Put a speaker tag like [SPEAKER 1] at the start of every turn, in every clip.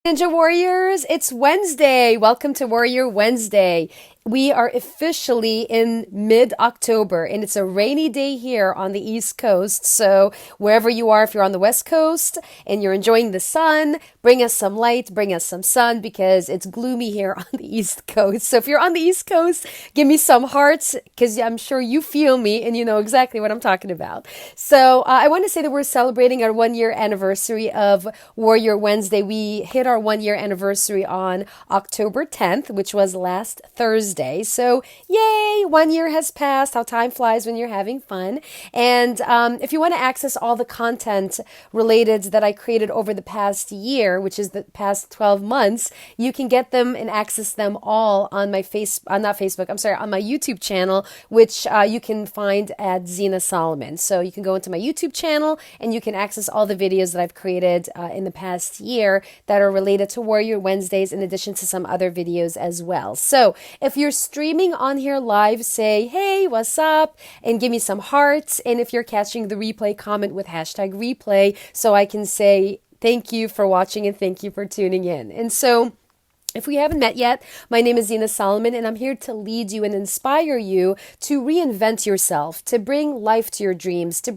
[SPEAKER 1] Ninja Warriors, it's Wednesday. Welcome to Warrior Wednesday. We are officially in mid-October and it's a rainy day here on the East Coast. So wherever you are, if you're on the West Coast and you're enjoying the sun, bring us some light, bring us some sun because it's gloomy here on the East Coast. So if you're on the East Coast, give me some hearts because I'm sure you feel me and you know exactly what I'm talking about. So I want to say that we're celebrating our 1 year anniversary of Warrior Wednesday. We hit our 1 year anniversary on October 10th, which was last Thursday. So, yay, 1 year has passed. How time flies when you're having fun. And if you want to access all the content related that I created over the past year, which is the past 12 months, you can get them and access them all on my not Facebook, I'm sorry, on my YouTube channel, which you can find at Zena Solomon. So you can go into my YouTube channel and you can access all the videos that I've created in the past year that are related to Warrior Wednesdays, in addition to some other videos as well. So if you're streaming on here live, say, hey, what's up? And give me some hearts. And if you're catching the replay, comment with hashtag replay so I can say thank you for watching and thank you for tuning in. And so if we haven't met yet, my name is Zena Solomon, and I'm here to lead you and inspire you to reinvent yourself, to bring life to your dreams, to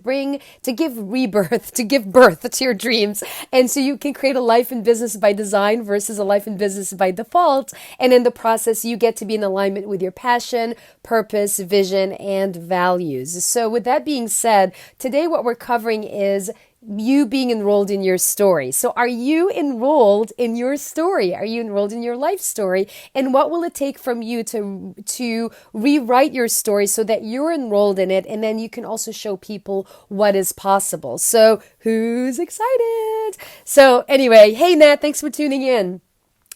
[SPEAKER 1] give rebirth, to give birth to your dreams. And so you can create a life and business by design versus a life and business by default. And in the process, you get to be in alignment with your passion, purpose, vision, and values. So with that being said, today what we're covering is you being enrolled in your story. So are you enrolled in your story? Are you enrolled in your life story? And what will it take from you to rewrite your story so that you're enrolled in it, and then you can also show people what is possible? So who's excited? So anyway, hey Nat, thanks for tuning in.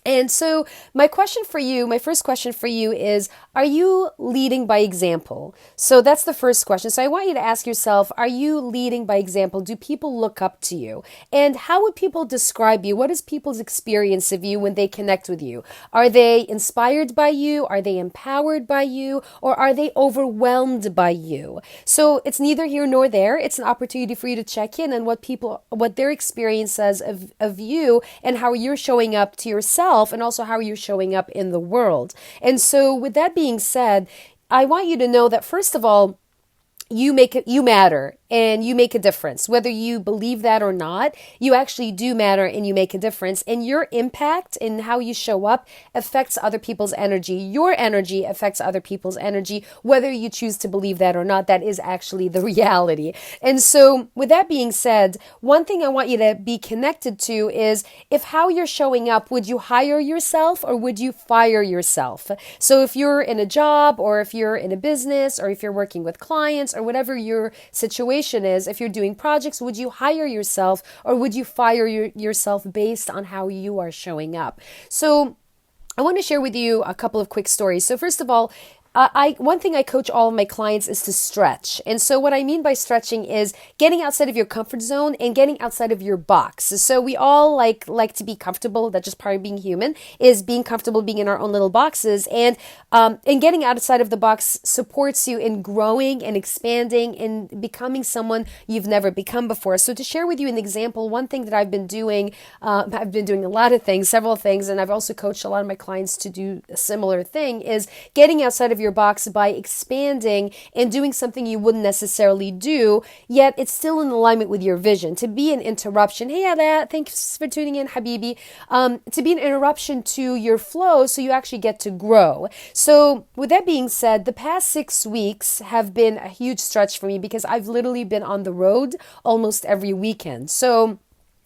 [SPEAKER 1] And so my first question for you is, are you leading by example? So that's the first question. So I want you to ask yourself, are you leading by example? Do people look up to you? And how would people describe you? What is people's experience of you when they connect with you? Are they inspired by you? Are they empowered by you? Or are they overwhelmed by you? So it's neither here nor there. It's an opportunity for you to check in on what their experience says of you and how you're showing up to yourself, and also how you're showing up in the world. And so with that being said, I want you to know that first of all, you matter and you make a difference. Whether you believe that or not, you actually do matter and you make a difference. And your impact and how you show up affects other people's energy. Your energy affects other people's energy, whether you choose to believe that or not. That is actually the reality. And so with that being said, one thing I want you to be connected to is, if how you're showing up, would you hire yourself or would you fire yourself? So if you're in a job, or if you're in a business, or if you're working with clients, or whatever your situation is, if you're doing projects, would you hire yourself or would you fire yourself based on how you are showing up? So I want to share with you a couple of quick stories. So first of all, one thing I coach all of my clients is to stretch. And so what I mean by stretching is getting outside of your comfort zone and getting outside of your box. So we all like to be comfortable. That's just part of being human, is being comfortable being in our own little boxes. And getting outside of the box supports you in growing and expanding and becoming someone you've never become before. So to share with you an example, one thing that I've been doing a lot of things, several things, and I've also coached a lot of my clients to do a similar thing, is getting outside of your box by expanding and doing something you wouldn't necessarily do, yet it's still in alignment with your vision. To be an interruption, hey Ada, thanks for tuning in, Habibi. To be an interruption to your flow so you actually get to grow. So with that being said, the past 6 weeks have been a huge stretch for me because I've literally been on the road almost every weekend. So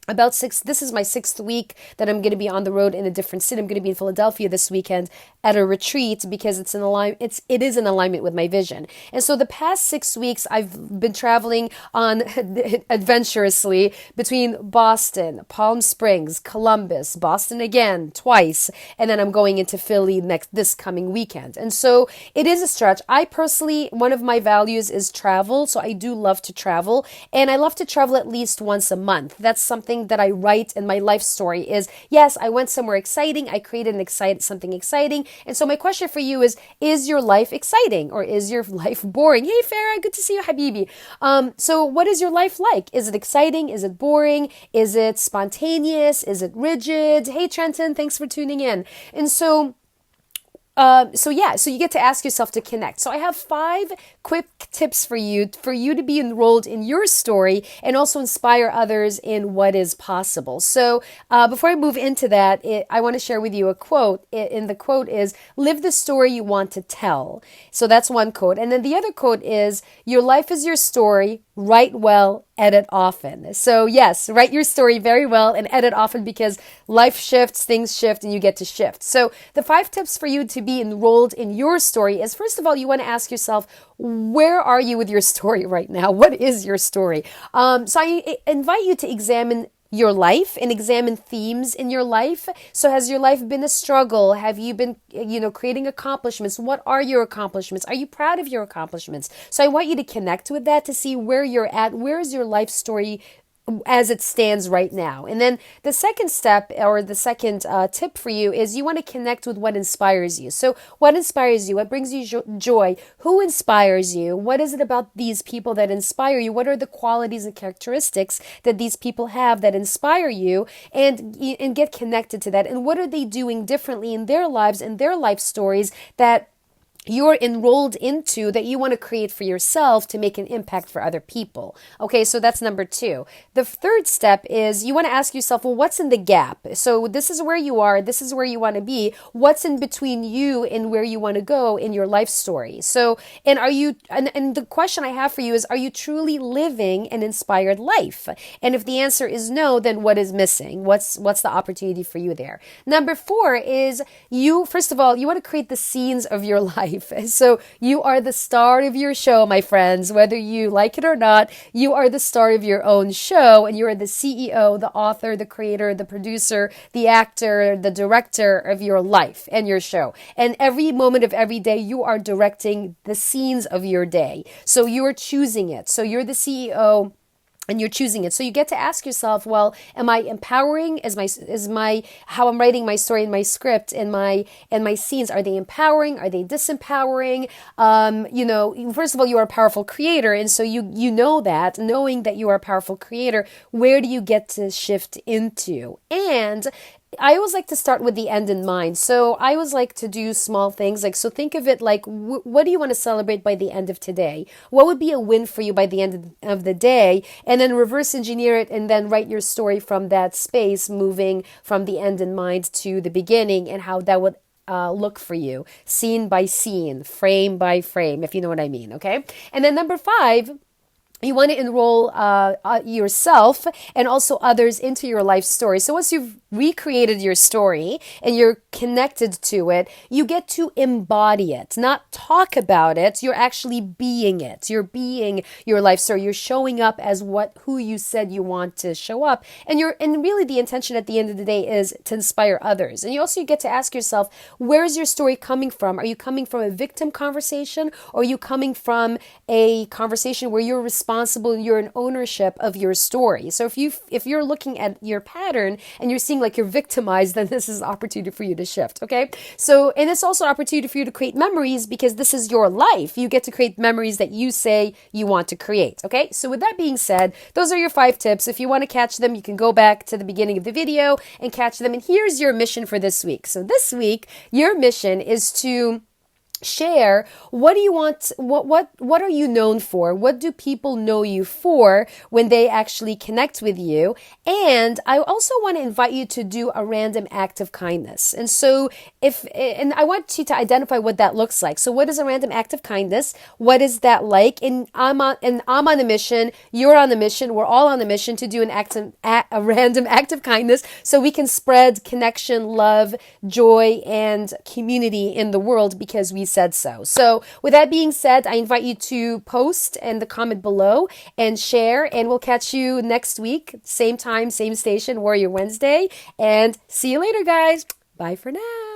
[SPEAKER 1] this is my 6th week that I'm going to be on the road in a different city. I'm going to be in Philadelphia this weekend at a retreat because it is in alignment with my vision. And so the past 6 weeks I've been traveling on adventurously between Boston, Palm Springs, Columbus, Boston again twice, and then I'm going into Philly this coming weekend. And so it is a stretch. I personally, one of my values is travel, so I do love to travel, and I love to travel at least once a month. That's something thing that I write in my life story is, yes, I went somewhere exciting. I created something exciting. And so my question for you is your life exciting or is your life boring? Hey, Farah, good to see you, Habibi. So what is your life like? Is it exciting? Is it boring? Is it spontaneous? Is it rigid? Hey, Trenton, thanks for tuning in. And so you get to ask yourself to connect. So I have 5 quick tips for you to be enrolled in your story and also inspire others in what is possible. So before I move into that, I want to share with you a quote. And the quote is, live the story you want to tell. So that's one quote. And then the other quote is, your life is your story. Write well, edit often. So yes, write your story very well and edit often because life shifts, things shift, and you get to shift. So the 5 tips for you to be enrolled in your story is, first of all, you want to ask yourself, where are you with your story right now? What is your story? So I invite you to examine your life and examine themes in your life. So has your life been a struggle? Have you been, creating accomplishments? What are your accomplishments? Are you proud of your accomplishments? So I want you to connect with that to see where you're at. Where is your life story as it stands right now? And then the second step or the second tip for you is you want to connect with what inspires you. So what inspires you? What brings you joy? Who inspires you? What is it about these people that inspire you? What are the qualities and characteristics that these people have that inspire you? And get connected to that. And what are they doing differently in their lives and their life stories that you're enrolled into that you want to create for yourself to make an impact for other people? Okay, so that's number 2. The third step is you want to ask yourself, well, what's in the gap? So this is where you are. This is where you want to be. What's in between you and where you want to go in your life story? So, and the question I have for you is, are you truly living an inspired life? And if the answer is no, then what is missing? What's the opportunity for you there? Number 4 is first of all, you want to create the scenes of your life. So you are the star of your show, my friends, whether you like it or not. You are the star of your own show, and you are the CEO, the author, the creator, the producer, the actor, the director of your life and your show. And every moment of every day, you are directing the scenes of your day. So you are choosing it. So you're the CEO and you're choosing it. So you get to ask yourself, well, am I empowering? Is my how I'm writing my story and my script and my scenes, are they empowering? Are they disempowering? First of all, you are a powerful creator. And so you know that, knowing that you are a powerful creator, where do you get to shift into? And I always like to start with the end in mind. So I always like to do small things. So think of it like, what do you want to celebrate by the end of today? What would be a win for you by the end of the day? And then reverse engineer it and then write your story from that space, moving from the end in mind to the beginning and how that would look for you, scene by scene, frame by frame, if you know what I mean. Okay. And then number 5, you want to enroll yourself and also others into your life story. So once you've recreated your story and you're connected to it, you get to embody it, not talk about it. You're actually being it. You're being your life story. You're showing up as who you said you want to show up. And really the intention at the end of the day is to inspire others. And you also get to ask yourself, where is your story coming from? Are you coming from a victim conversation, or are you coming from a conversation where you're responsible and you're in ownership of your story? So if you're looking at your pattern and you're seeing like you're victimized, then this is an opportunity for you to shift. Okay. So, and it's also an opportunity for you to create memories because this is your life. You get to create memories that you say you want to create. Okay. So with that being said, those are your 5 tips. If you want to catch them, you can go back to the beginning of the video and catch them. And here's your mission for this week. So this week, your mission is to share, what do you want, what are you known for? What do people know you for when they actually connect with you? And I also want to invite you to do a random act of kindness. And so and I want you to identify what that looks like. So what is a random act of kindness? What is that like? And I'm on a mission, you're on a mission, we're all on a mission to do a random act of kindness so we can spread connection, love, joy, and community in the world because we said so. So with that being said, I invite you to post in the comment below and share, and we'll catch you next week, same time, same station, Warrior Wednesday, and see you later, guys. Bye for now.